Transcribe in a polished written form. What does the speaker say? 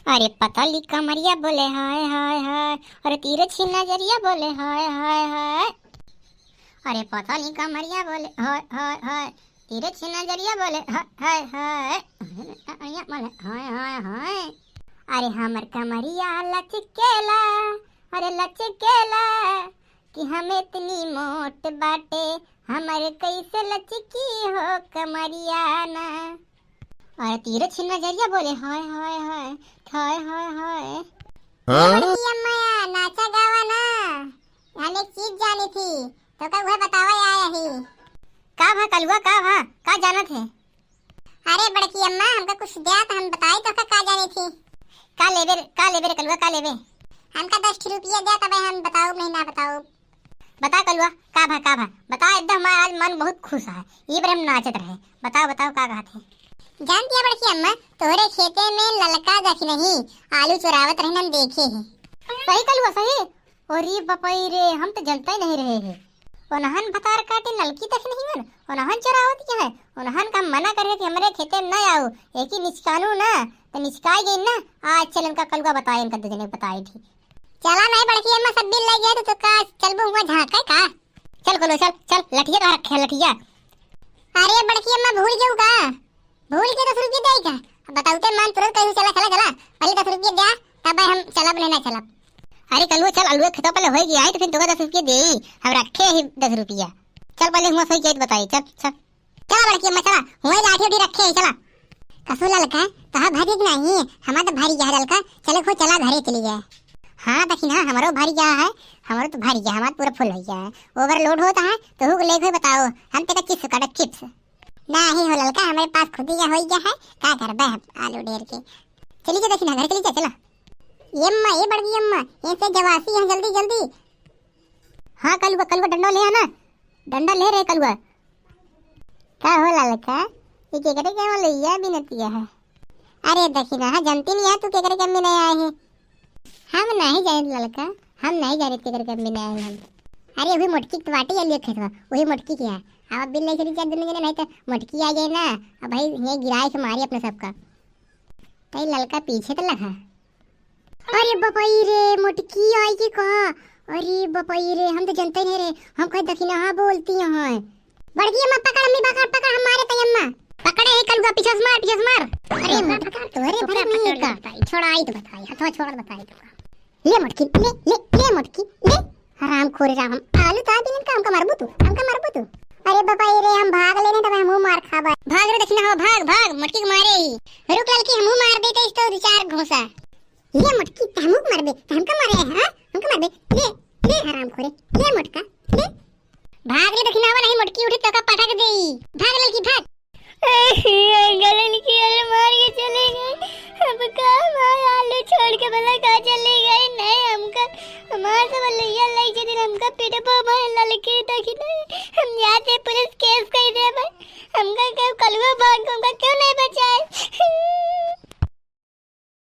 अरे पतली कमरिया बोले हाय हाय हाय। अरे तिरछी नजरिया बोले हाय हाय हाय। अरे पतली कमरिया बोले हाय हाय हाय। तिरछी नजरिया बोले हाय हाय हाय। बोले हाय हाय हाय। अरे हमर कमरिया लचकेला। अरे लचकेला कि हम इतनी मोट बाटे हमर कैसे लचकी हो कमरिया ना। अरे तिरछी नजरिया बोले हाय हाय हाय हाय हाय हाय। बड़की अम्मा नाचा गावा ना हमें एक चीज जानी थी तो का वह बतावा आया ही। का भा कलवा का जाना थे। अरे बड़की अम्मा हमका कुछ दिया तो हम बताई तो का जानी थी। का लेबे रे कलवा का लेबे। हमका 10 रुपया दिया तब हम बताओ नहीं ना बताओ। बता कलवा का भा बता एकदम हमारा आज मन बहुत खुश है। ये बार हम नाचत रहे। बताओ का कहा थे। जानती है बड़की अम्मा तोहरे खेते में ललका दख नहीं आलू चुरावत रहने हम देखे हैं। सही कलुआ सही। अरे बपई रे हम तो जनता ही नहीं रहे हैं। ओनहन भतार काटे ललकी दख नहीं मन ओनहन चुरावत क्या है। ओनहन का मना करे कि हमारे खेते में न आओ एक ही निचकानू ना तो निचकाई गई ना। आज चल इनका कलुआ बताए इनका दूसरे बताई थी। चला नहीं बड़की अम्मा सब बिल लग गया तो का चल हुआ झांका का। चल कलो चल लठिया का रखे लठिया। अरे बड़की अम्मा भूल गई का भूल के 10 रुपये देगा बताऊते मान तुरंत कहीं चला पहले 10 रुपये दिया तब हम चलब लेना चलब। अरे कलुआ चल अलुआ खेतो पहले हो गया तो फिर तुका 10 रुपये दे हम रखे ही 10 रुपया। चल पहले हुआ सही केत बताई चल चला बड़की अम्मा चला हुआ लाठी उठी रखे चला। कसू ललका कहा भारी नहीं हमारा तो भारी गया ललका चले खो चला घरे चली गया। हाँ दखी ना हमारो भारी गया है हमारो तो भारी गया हमारा पूरा फुल हो गया है ओवरलोड होता है तो हुक ले बताओ हम तेरा चिप्स काटा चिप्स नहीं हो ललका हमारे पास खुद ही हो गया है क्या कर बे आलू ढेर के। चली जा दक्षिणा घर चली जा चला। ये अम्मा ये बड़की अम्मा ऐसे जवासी है जल्दी जल्दी। हाँ कलुआ डंडा ले आना डंडा ले रहे कलुआ। क्या हो ललका ये केकरे के वहां लिया भी नतिया है। अरे दक्षिणा हाँ जानती नहीं है तू केकरे के नहीं आए हैं। हम नहीं जाने ललका हम नहीं जाने केकरे के नहीं आए हम। अरे वही मोटकी वाटी है लिए खेतवा वही मोटकी क्या अब बिल नहीं चली चार दिन नहीं तो मोटकी आ गई ना। अब भाई ये गिराए से मारी अपने सबका कई ललका पीछे तो लगा। अरे बपई रे मोटकी आई की कहा। अरे बपई रे हम तो जानते ही नहीं रे हम कहीं दक्षिणा हाँ बोलती हैं। बड़की अम्मा पकड़ अम्मी पकड़ हमारे तय अम्मा पकड़े है कलुआ पीछे से मार। अरे पकड़ तो अरे भरे नहीं का छोड़ाई तो बताई हथवा छोड़ बताई तो ले मोटकी ले मोटकी ले हराम खोरे राम आलू ता दिन का हमका मारबू तू। अरे बपाई रे हम भाग लेने तब हम मार खाबा भाग रे दक्षिणा हो भाग मटकी के मारे ही रुक ललकी हम मार देते इस तो 4 घोसा। ये मटकी हम मार दे हमका मारे हां हमका मार दे ले हराम खोरे ले मटका ले भाग रे दक्षिणा वाला ही मटकी उठे तो का पटक देई भाग ललकी भाग। गले की अरे मार के चले गए अब का मार आलू छोड़ के भला का चले गए नहीं हमका हमार सब लैया लाई के दिन हमका पेट पर ललकी तक हम जाते पुलिस केस कर दे भाई हमका कलुआ भाग हमका क्यों नहीं बचाए।